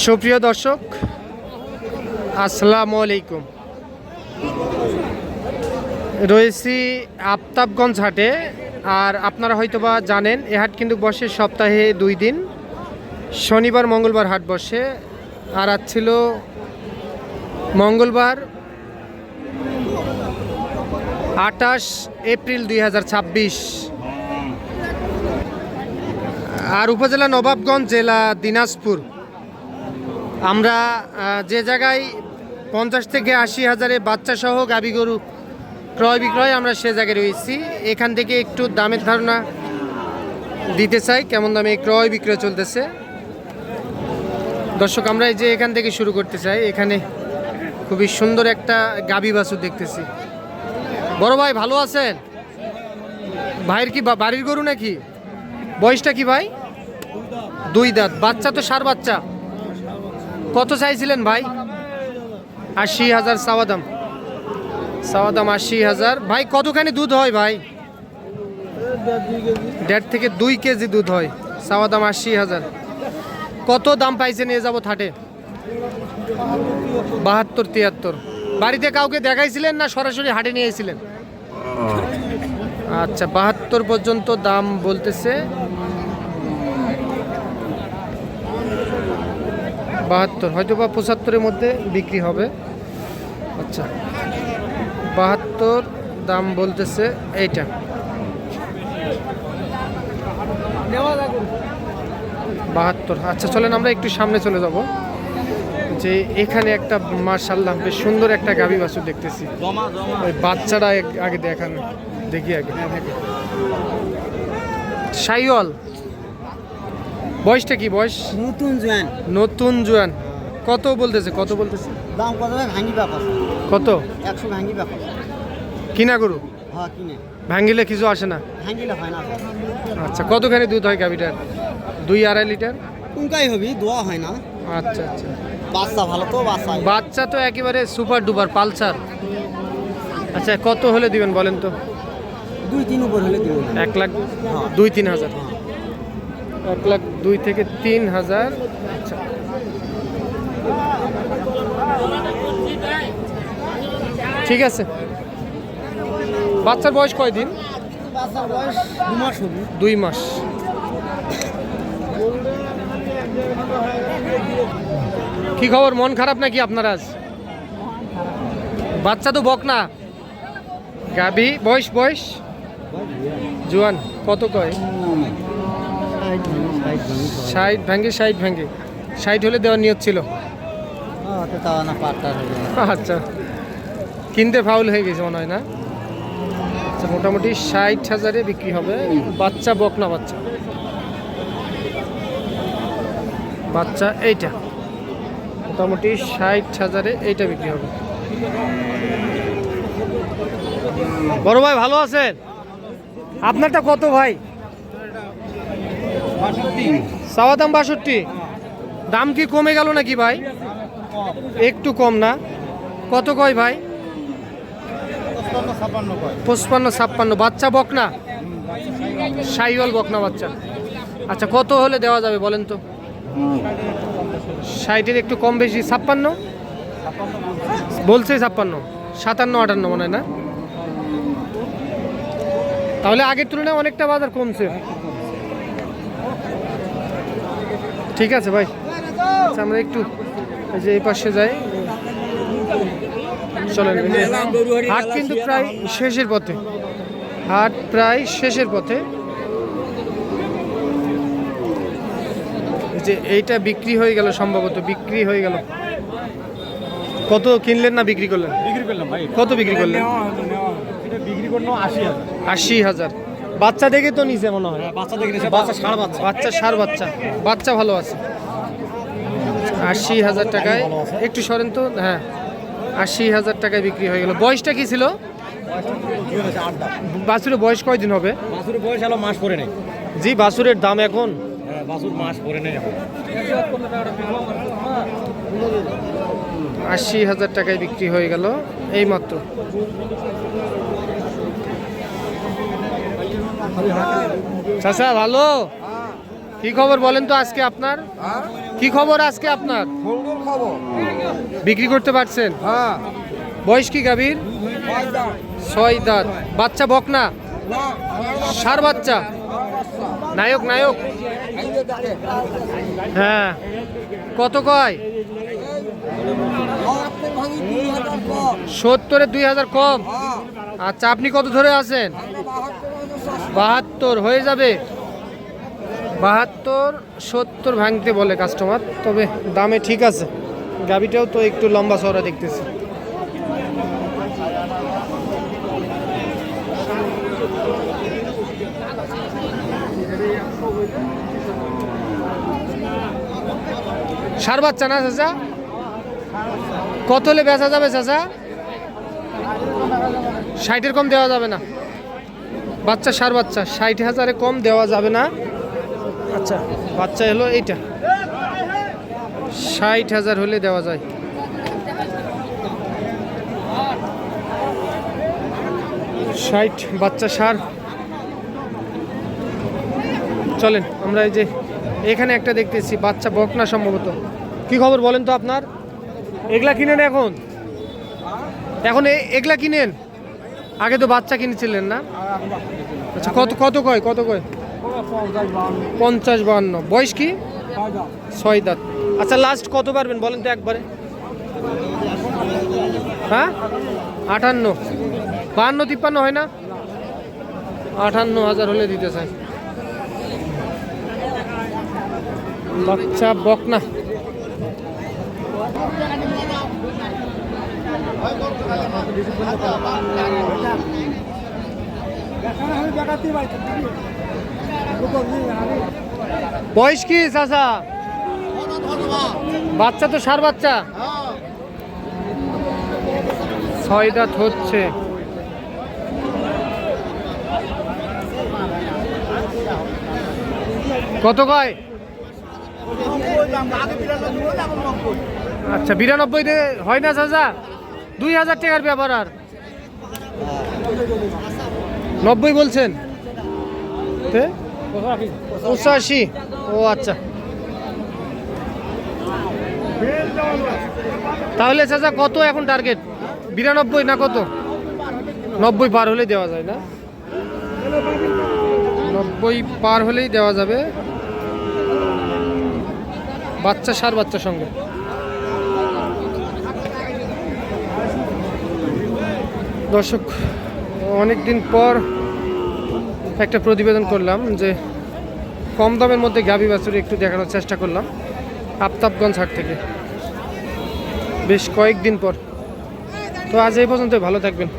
সুপ্রিয় দর্শক, আসসালামু আলাইকুম। রয়েছি আফতাবগঞ্জ হাটে। আর আপনারা হয়তোবা জানেন, এ হাট কিন্তু বসে সপ্তাহে 2 দিন, শনিবার মঙ্গলবার হাট বসে। আর আজ ছিল মঙ্গলবার 28 এপ্রিল 2026। আর উপজেলা নবাবগঞ্জ, জেলা দিনাজপুর। আমরা যে জায়গায় 50 থেকে 80 হাজারে বাচ্চা সহ গাভী গরু ক্রয় বিক্রয়, আমরা সে জায়গায় রয়েছি। এখান থেকে একটু দামের ধারণা দিতে চাই, কেমন দামে ক্রয় বিক্রয় চলতেছে। দর্শক, আমরা এই যে এখান থেকে শুরু করতে চাই। এখানে খুবই সুন্দর একটা গাভী বাছুর দেখতেছি। বড় ভাই ভালো আছেন? ভাইয়ের কি বাড়ির গরু নাকি? বয়সটা কি ভাই? 2 দাঁত। বাচ্চা তো সার বাচ্চা। কত চাইছিলেন ভাই? 80,000 চাওয়া দাম। 80,000। ভাই কতখানি দুধ হয় ভাই? 1.5 থেকে 2 কেজি দুধ হয়। চাওয়া দাম 80,000। কত দাম পাইছে নিয়ে যাবো হাটে? 72-73। বাড়িতে কাউকে দেখাইছিলেন না সরাসরি হাটে নিয়েছিলেন? আচ্ছা, 72 পর্যন্ত দাম বলতেছে। 72, হয়তো বা 75-এর মধ্যে বিক্রি হবে। আচ্ছা, 72 দাম বলতেছে এইটা। বাহাত্তর। আচ্ছা, চলেন আমরা একটু সামনে চলে যাব। যে এখানে একটা মাশাআল্লাহ বেশ সুন্দর একটা গাভী বাছুর দেখতেছি। ওই বাচ্চাটা আগে দেখান, দেখি আগে। শাইওয়াল। বয়সটা কি? বয়স নতুন জোয়ান। কত বলতেছে? দাম কত ভাঙি ব্যাপার? কত? 100 ভাঙি ব্যাপার। কিনা গরু? হ্যাঁ, কিনে। ভাঙ্গিলে কিছু আসে না? ভাঙিলে হয় না। আচ্ছা, কতখানি দুধ হয় গাভীটার? 2-2.5 লিটার। কোনটাই হবি, দোয়া হয় না। আচ্ছা আচ্ছা। বাচ্চা ভালো তো? বাচ্চা তো একেবারে সুপার ডুপার পালসার। আচ্ছা, কত হলে দিবেন বলেন তো? 2-3 উপর হলে দিব। 1,02,000-3 হাজার। 1,02,000 থেকে 3,000। আচ্ছা, ঠিক আছে। বাচ্চার বয়স কয়দিন? বাচ্চার বয়স 2 মাস হবে। 2 মাস। কি খবর? মন খারাপ নাকি আপনার আজ? বাচ্চা তো বকনা গাভী। বয়স জোয়ান। কত কয়? 60 ভাঙ্গে। 60 হলে দেওয়ার নিয়ত ছিল। আচ্ছা, কিনতে ফাউল হয়ে গেছে মনে হয় না? আচ্ছা, মোটামুটি 60,000-এ বিক্রি হবে। বাচ্চা বকনা বাচ্চা এইটা মোটামুটি 60,000-এ এইটা বিক্রি হবে। বড় ভাই ভালো আছেন? আপনারটা কত ভাই? 62। চাওয়া দাম 62। দাম কি কমে গেল নাকি ভাই? একটু কম না? কত কয় ভাই? 55-56। বাচ্চা বকনা? শাইওয়াল বকনা বাচ্চা। আচ্ছা, কত হলে দেওয়া যাবে বলেন তো? 60-এর একটু কম বেশি। 56 বলছে? 56, 57-58 মনে হয় না? তাহলে আগের তুলনায় অনেকটা বাজার কমছে। ঠিক আছে ভাই। আচ্ছা, আমরা একটু যে এই পাশে যাই। চলেন। হাট কিন্তু প্রায় শেষের পথে। যে এইটা বিক্রি হয়ে গেল, সম্ভবত বিক্রি হয়ে গেল। কত কিনলেন না বিক্রি করলেন? বিক্রি করলাম ভাই। কত বিক্রি করলেন? এটা বিক্রি করলো 80,000। 80,000। বাচ্চা দেখে তো নিচে মনে হয়। বাচ্চা দেখে নিছে। বাচ্চা ষাঁড় বাচ্চা। বাচ্চা ষাঁড় বাচ্চা। বাচ্চা ভালো আছে। 80,000 টাকায়। একটু সরেন তো। হ্যাঁ, 80,000 টাকায় বিক্রি হয়ে গেল। বয়সটা কি ছিল? বাছুরের বয়স কয়দিন হবে? বাছুরের বয়স হলো মাস পরে নেই। জি, বাছুরের দাম এখন? হ্যাঁ, বাছুর মাস পরে নেই এখন। 80,000 টাকায় বিক্রি হয়ে গেল এই মাত্র। চাচা ভালো? কি খবর বলেন তো আজকে আপনার? কি খবর আজকে আপনার? সুন্দর খবর। বিক্রি করতে পারছেন? হ্যাঁ। বয়স কি গাভীর? 6 দাঁত। বাচ্চা বকনা? ষাঁড় বাচ্চা? নায়ক নায়ক? হ্যাঁ। কত কয়? 70-এ 2000 কম। আচ্ছা, আপনি কত ধরে আছেন? 72 হয়ে যাবে। 72-70 ভাঙতে বলে কাস্টমার, তবে দামে ঠিক আছে। গাবিটাও তো একটু লম্বা চওড়া দেখতেছি। ষাঁড় বাচ্চা না চাচা? কত হলে বেচা যাবে চাচা? 60-এর কম দেওয়া যাবে না। বাচ্চা ষাঁড় বাচ্চা 60,000-এ কম দেওয়া যাবে না। আচ্ছা, বাচ্চা হলো এইটা, 60,000 হলে দেওয়া যায়। ষাট বাচ্চা ষাঁড়। চলেন আমরা এই যে এখানে একটা দেখতেছি বাচ্চা বকনা সম্ভবত। কি খবর বলেন তো আপনার? এগুলা কিনেন এখন? এখন এগুলা কিনেন? আগে তো বাচ্চা কিনেছিলেন না? আচ্ছা, কত কত কয়? কত কয়? 50-52। বয়স কি? 6 দাঁত। আচ্ছা, লাস্ট কত পারবেন বলেন তো একবারে? হ্যাঁ, 58। 52-53 হয় না? 58,000 হলে দিতে চাই। বাচ্চা বকনা। বয়স কি চাচা? বাচ্চা তো ষাঁড় বাচ্চা। 6 দাঁত হচ্ছে। কত কয়? আচ্ছা, 92 হয় না চাচা? 2000 টাকার ব্যাপার। আর 90 বলছেন? 85। ও আচ্ছা, তাহলে চাচা কত এখন টার্গেট? 92 না কত? 90 পার হলেই দেওয়া যায় না? 90 পার হলেই দেওয়া যাবে। বাচ্চা ষাঁড় বাচ্চার সঙ্গে। দর্শক, অনেক দিন পর একটা প্রতিবেদন করলাম যে কম দামের মধ্যে গাভী বাছুর একটু দেখানোর চেষ্টা করলাম আফতাবগঞ্জ হাট থেকে, বেশ কয়েকদিন পর। তো আজ এই পর্যন্ত, ভালো থাকবেন।